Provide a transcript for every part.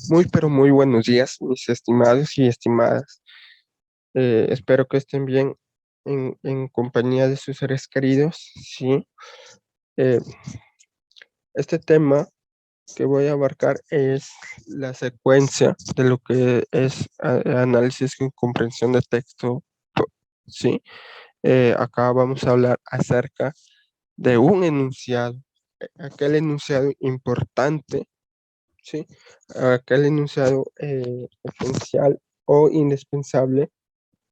Muy, pero muy buenos días, mis estimados y estimadas. Espero que estén bien en compañía de sus seres queridos. Sí. Eh, este tema que voy a abarcar es la secuencia de lo que es análisis y comprensión de texto. Sí. Acá vamos a hablar acerca de un enunciado, aquel enunciado importante. ¿Sí? Aquel enunciado esencial o indispensable,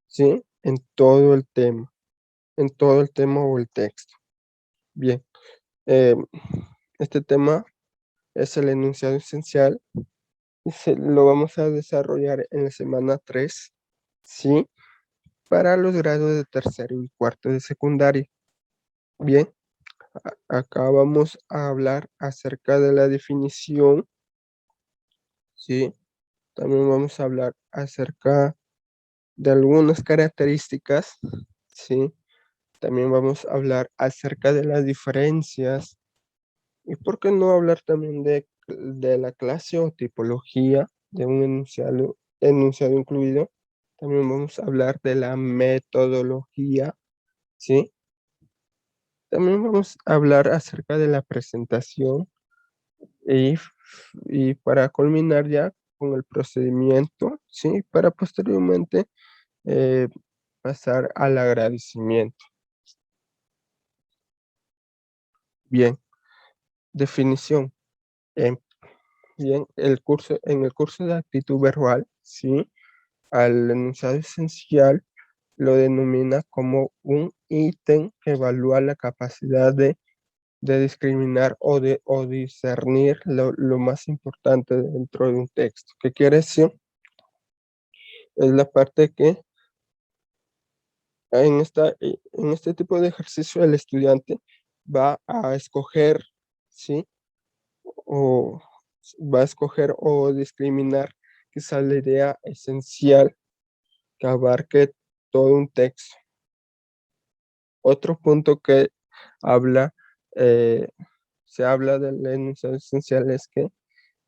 ¿sí? En todo el tema o el texto. Bien, eh, este tema es el enunciado esencial y lo vamos a desarrollar en la semana 3, ¿sí? Para los grados de tercero y cuarto de secundaria. Bien, acá vamos a hablar acerca de la definición, ¿sí? También vamos a hablar acerca de algunas características, ¿sí? También vamos a hablar acerca de las diferencias y por qué no hablar también de la clase o tipología de un enunciado incluido. También vamos a hablar de la metodología, ¿sí? También vamos a hablar acerca de la presentación y, y para culminar ya con el procedimiento, ¿sí? Para posteriormente eh, pasar al agradecimiento. Bien, definición. Em, Bien, en el curso de actitud verbal, sí, al enunciado esencial lo denomina como un ítem que evalúa la capacidad de discriminar o discernir lo más importante dentro de un texto. ¿Qué quiere decir? Es la parte que en este tipo de ejercicio el estudiante va a escoger, ¿sí? O va a escoger o discriminar quizá la idea esencial que abarque todo un texto. Otro punto que habla, eh, se habla del enunciado esencial es que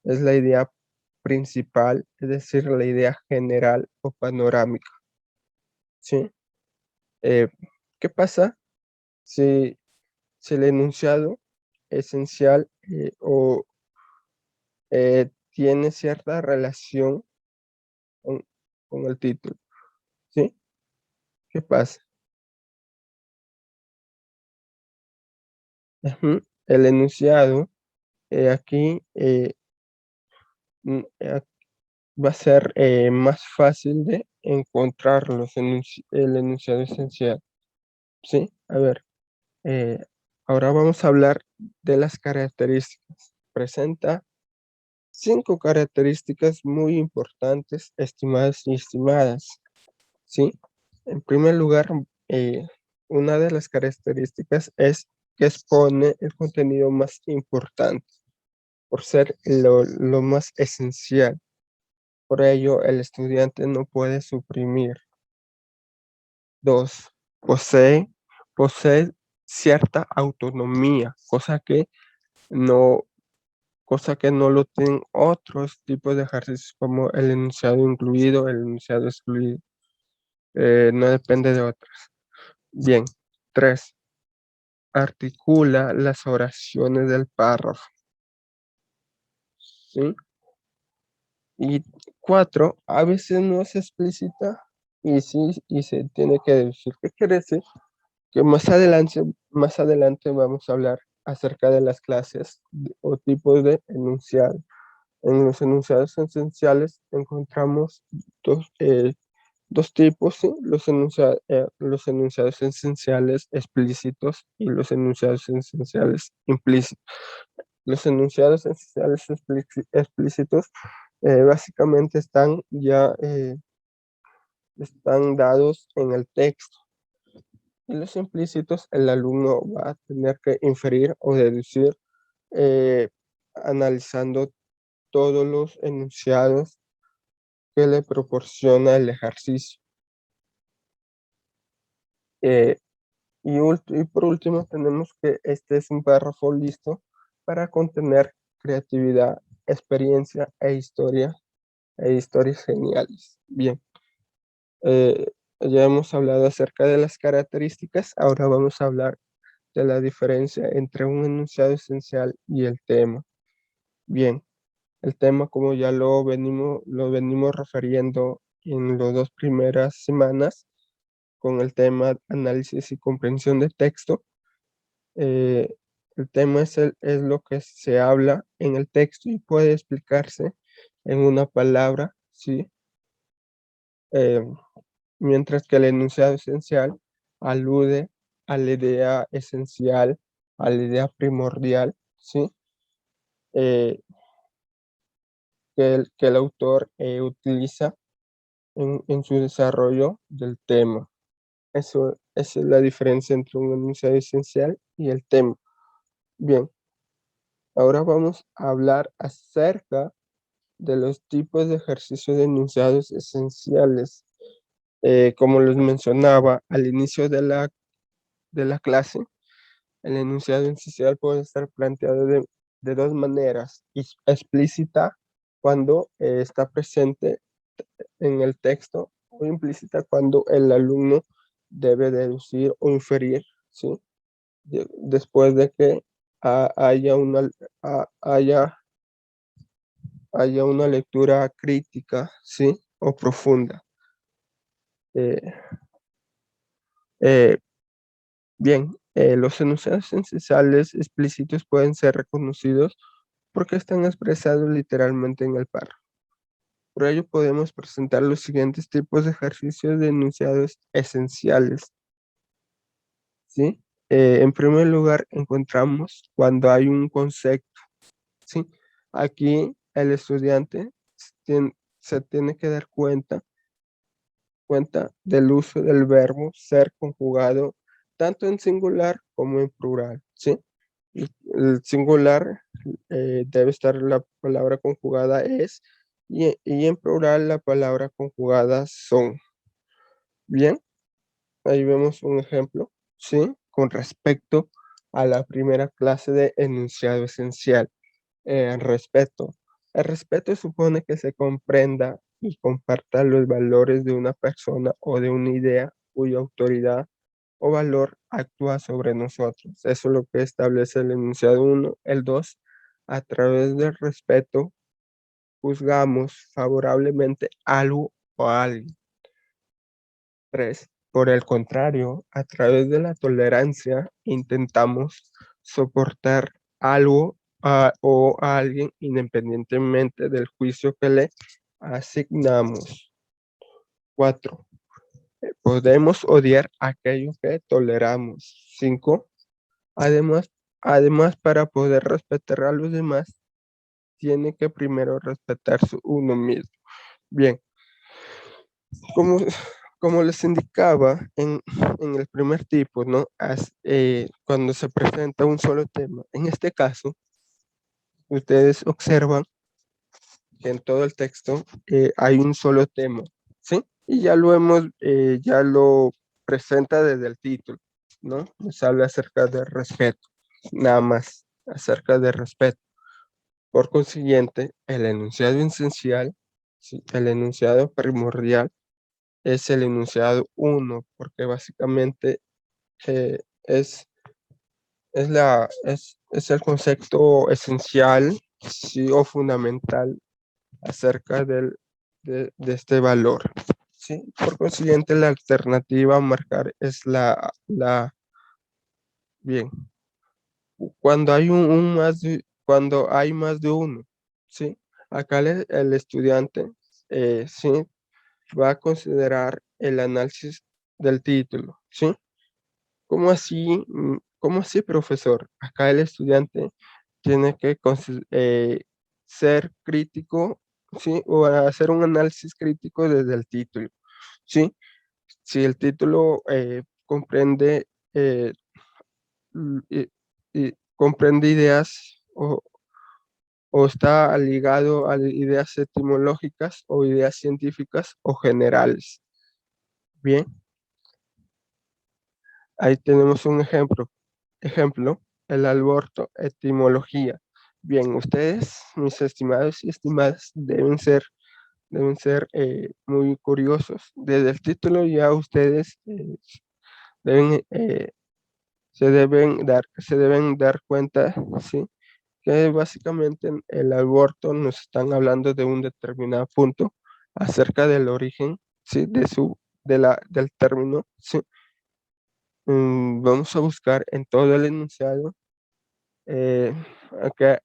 es la idea principal, es decir, la idea general o panorámica, ¿sí? Eh, ¿Qué pasa si, si el enunciado esencial tiene cierta relación con, con el título? ¿Sí? ¿Qué pasa? Ujú. El enunciado aquí mm, eh, va a ser más fácil de encontrar el enunciado esencial. ¿Sí? A ver, eh, ahora vamos a hablar de las características. Presenta 5 características muy importantes, estimadas y estimadas. ¿Sí? En primer lugar, eh, una de las características es que expone el contenido más importante, por ser lo más esencial. Por ello, el estudiante no puede suprimir. Dos, posee, posee cierta autonomía, no, cosa que no lo tienen otros tipos de ejercicios como el enunciado incluido, el enunciado excluido. No depende de otros. Bien. Tres, articula las oraciones del párrafo. ¿Sí? Y cuatro, a veces no es explícita y sí, y se tiene que decir. ¿Qué quiere decir? Que más adelante vamos a hablar acerca de las clases o tipos de enunciado. En los enunciados esenciales encontramos dos tipos, ¿sí? Los enunciados esenciales explícitos y los enunciados esenciales implícitos. Los enunciados esenciales explícitos básicamente están dados en el texto. Y los implícitos, el alumno va a tener que inferir o deducir eh, analizando todos los enunciados que le proporciona el ejercicio. Eh, y por último, tenemos que este es un párrafo listo para contener creatividad experiencia e historias geniales. Bien, eh, ya hemos hablado acerca de las características, ahora vamos a hablar de la diferencia entre un enunciado esencial y el tema. Bien, el tema, como ya lo venimos refiriendo en las dos primeras semanas, con el tema análisis y comprensión de texto. Eh, el tema es lo que se habla en el texto y puede explicarse en una palabra, ¿sí? Eh, mientras que el enunciado esencial alude a la idea esencial, a la idea primordial, ¿sí? Eh, que el autor utiliza en su desarrollo del tema. Esa es la diferencia entre un enunciado esencial y el tema. Bien, ahora vamos a hablar acerca de los tipos de ejercicios de enunciados esenciales. Como les mencionaba al inicio de la clase, el enunciado esencial puede estar planteado de dos maneras: explícita, cuando está presente en el texto, o implícita, cuando el alumno debe deducir o inferir, ¿sí? Después de que haya haya una lectura crítica, ¿sí? O profunda. Eh, eh, bien, los enunciados esenciales explícitos pueden ser reconocidos porque están expresados literalmente en el párrafo. Por ello podemos presentar los siguientes tipos de ejercicios de enunciados esenciales, ¿sí? En primer lugar, encontramos cuando hay un concepto, ¿sí? Aquí el estudiante se tiene que dar cuenta del uso del verbo ser conjugado tanto en singular como en plural, ¿sí? El singular debe estar la palabra conjugada es, y en plural la palabra conjugada son. Bien, ahí vemos un ejemplo, ¿sí? Con respecto a la primera clase de enunciado esencial. Respeto. El respeto supone que se comprenda y comparta los valores de una persona o de una idea cuya autoridad o valor actúa sobre nosotros. Eso es lo que establece el enunciado uno. El 2, a través del respeto, juzgamos favorablemente algo o a alguien. 3, por el contrario, a través de la tolerancia, intentamos soportar algo o a alguien independientemente del juicio que le asignamos. 4, podemos odiar aquello que toleramos. 5, además, para poder respetar a los demás, tiene que primero respetarse uno mismo. Bien, como, como les indicaba en el primer tipo, ¿no? Cuando se presenta un solo tema, en este caso, ustedes observan que en todo el texto hay un solo tema, ¿sí? Y ya lo presenta desde el título, ¿no? Nos habla acerca de respeto, nada más, acerca de respeto. Por consiguiente, el enunciado esencial, ¿sí? El enunciado primordial, es el enunciado uno, porque básicamente eh, es, es el concepto esencial, sí, o fundamental acerca de este valor. ¿Sí? Por consiguiente, la alternativa a marcar es bien, cuando hay cuando hay más de uno, ¿sí? Acá el estudiante, sí, va a considerar el análisis del título, ¿sí? ¿Cómo así? ¿Cómo así, profesor? Acá el estudiante tiene que ser crítico, ¿sí? O hacer un análisis crítico desde el título, ¿sí? Si el título comprende, y, comprende ideas o está ligado a ideas etimológicas o ideas científicas o generales. Bien, ahí tenemos un ejemplo. Ejemplo, el aborto, etimología. Bien, ustedes, mis estimados y estimadas, deben ser muy curiosos. Desde el título ya ustedes deben, se deben dar cuenta, ¿sí? Que básicamente en el aborto nos están hablando de un determinado punto acerca del origen, ¿sí? Del término, ¿sí? Vamos a buscar en todo el enunciado eh,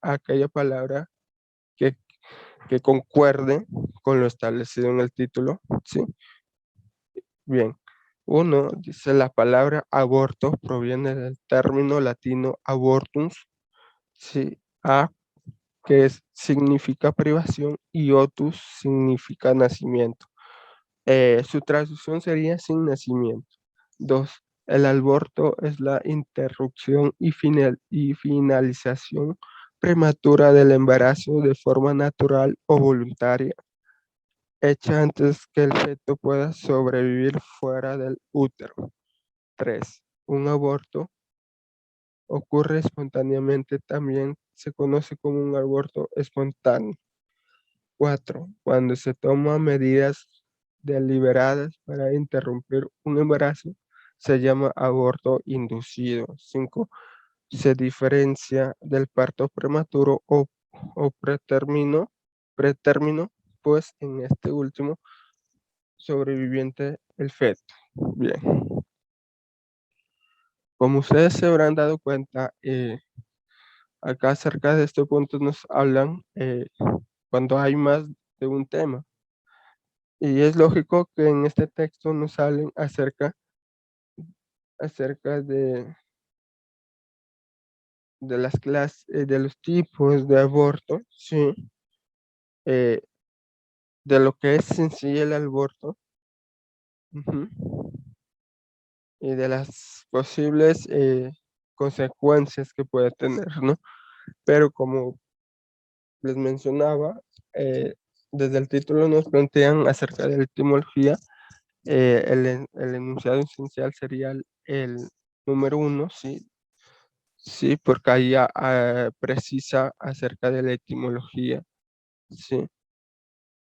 aquella palabra que, que concuerde con lo establecido en el título, ¿sí? Bien. Uno dice la palabra aborto proviene del término latino abortus, ¿sí? Significa privación y otus significa nacimiento. Su traducción sería sin nacimiento. Dos, el aborto es la interrupción y finalización prematura del embarazo de forma natural o voluntaria, hecha antes que el feto pueda sobrevivir fuera del útero. Tres, un aborto ocurre espontáneamente, también se conoce como un aborto espontáneo. Cuatro, cuando se toman medidas deliberadas para interrumpir un embarazo, se llama aborto inducido. Cinco, se diferencia del parto prematuro o pretérmino, pues en este último sobreviviente el feto. Bien, como ustedes se habrán dado cuenta, acá acerca de estos puntos nos hablan cuando hay más de un tema. Y es lógico que en este texto nos hablen acerca de las clases, de los tipos de aborto, sí, eh, de lo que es en sí el aborto, ujú, y de las posibles consecuencias que puede tener, ¿no? Pero como les mencionaba, desde el título nos plantean acerca de la etimología. El enunciado esencial sería el número uno, ¿sí? Sí, porque ahí precisa acerca de la etimología, ¿sí?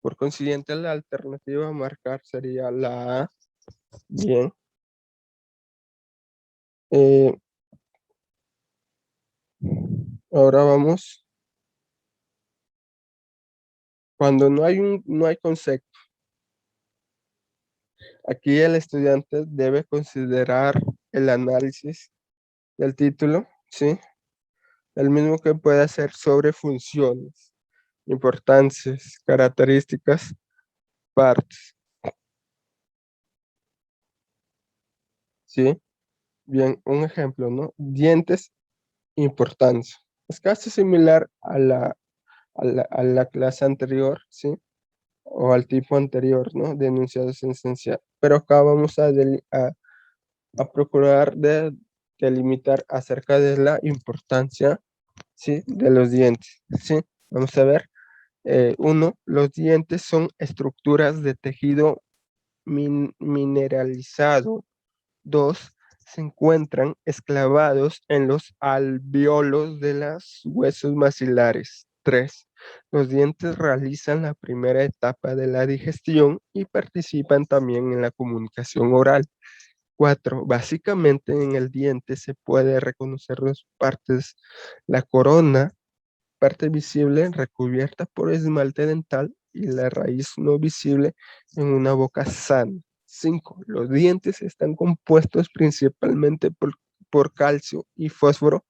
Por consiguiente, la alternativa a marcar sería la A. Bien. eh, Ahora vamos. Cuando no hay concepto, aquí el estudiante debe considerar el análisis del título, ¿sí? El mismo que puede hacer sobre funciones, importancias, características, partes, ¿sí? Bien, un ejemplo, ¿no? Dientes, importancia. Es casi similar a la clase anterior, ¿sí? O al tipo anterior, ¿no? De enunciado esencial. Pero acá vamos a procurar delimitar acerca de la importancia, ¿sí? De los dientes, ¿sí? Vamos a ver. Uno, los dientes son estructuras de tejido mineralizado. Dos, se encuentran esclavados en los alvéolos de los huesos maxilares. Tres, los dientes realizan la primera etapa de la digestión y participan también en la comunicación oral. Cuatro, básicamente en el diente se puede reconocer dos partes, la corona, parte visible recubierta por esmalte dental y la raíz no visible en una boca sana. 5. Los dientes están compuestos principalmente por calcio y fósforo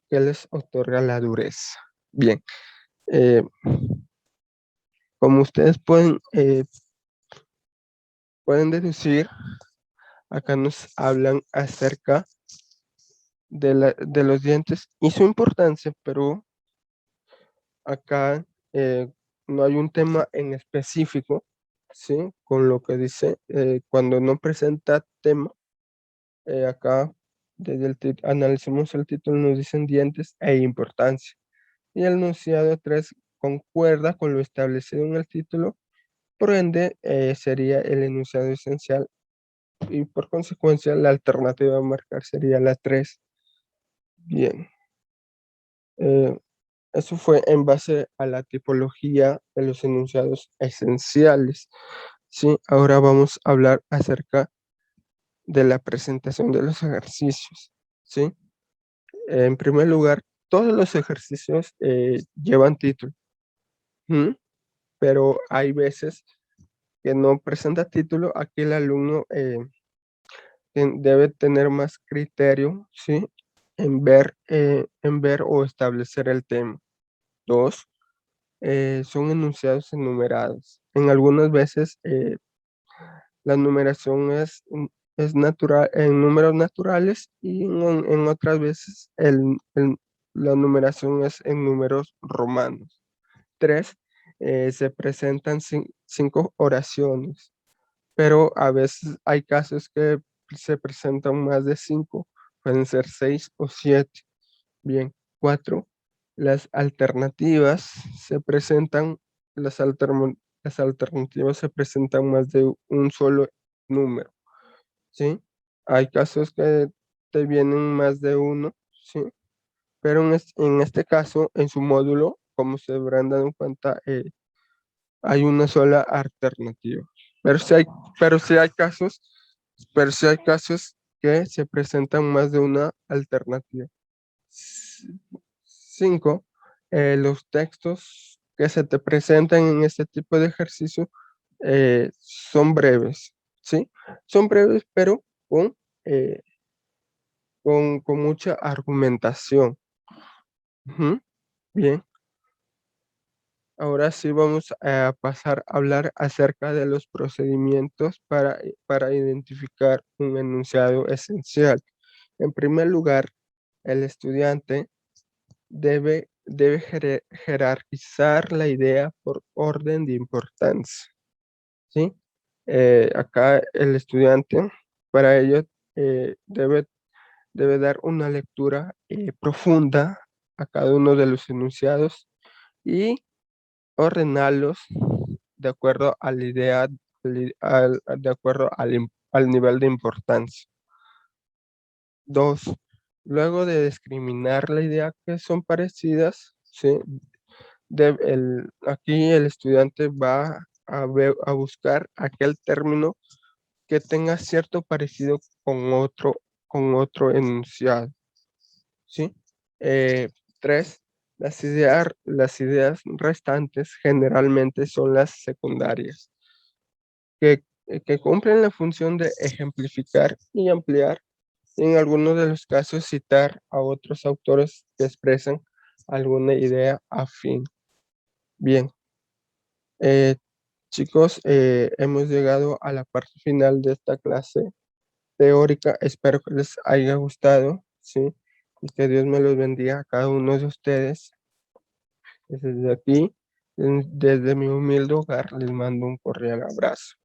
que les otorga la dureza. Bien, eh, como ustedes pueden deducir, acá nos hablan acerca de los dientes y su importancia, pero acá no hay un tema en específico, ¿sí? Con lo que dice, cuando no presenta tema, acá analicemos el título, nos dicen dientes e importancia. Y el enunciado 3 concuerda con lo establecido en el título, por ende sería el enunciado esencial y por consecuencia la alternativa a marcar sería la 3. Bien. Eso fue en base a la tipología de los enunciados esenciales. Sí, ahora vamos a hablar acerca de la presentación de los ejercicios. ¿Sí? En primer lugar, todos los ejercicios llevan título. ¿Mm? Pero hay veces que no presenta título. Aquí el alumno debe tener más criterio, ¿sí? En ver o establecer el tema. Dos, son enunciados enumerados. En algunas veces la numeración es natural, en números naturales y en otras veces la numeración es en números romanos. Tres, se presentan 5 oraciones, pero a veces hay casos que se presentan más de 5, pueden ser 6 o 7. Bien, 4. Las alternativas se presentan, las alternativas se presentan más de un solo número, ¿sí? Hay casos que te vienen más de uno, ¿sí? Pero en este caso, en su módulo, como se habrán dado cuenta, hay una sola alternativa. Pero si hay, pero si hay casos, pero si hay casos que se presentan más de una alternativa. 5. Los textos que se te presentan en este tipo de ejercicio son breves, ¿sí? Son breves, pero eh, con mucha argumentación. Ujú. Bien, ahora sí vamos a pasar a hablar acerca de los procedimientos para identificar un enunciado esencial. En primer lugar, el estudiante debe jerarquizar la idea por orden de importancia, ¿sí? Acá el estudiante, para ello, debe dar una lectura profunda a cada uno de los enunciados y ordenarlos de acuerdo a la idea, de acuerdo al nivel de importancia. 2. Luego de discriminar la idea que son parecidas, ¿sí? Aquí el estudiante va a buscar aquel término que tenga cierto parecido con otro enunciado, ¿sí? 3. Las ideas restantes generalmente son las secundarias, que cumplen la función de ejemplificar y ampliar, y en algunos de los casos citar a otros autores que expresan alguna idea afín. Bien, eh, chicos, hemos llegado a la parte final de esta clase teórica. Espero que les haya gustado, ¿sí? Y que Dios me los bendiga a cada uno de ustedes. Desde aquí, desde mi humilde hogar, les mando un cordial abrazo.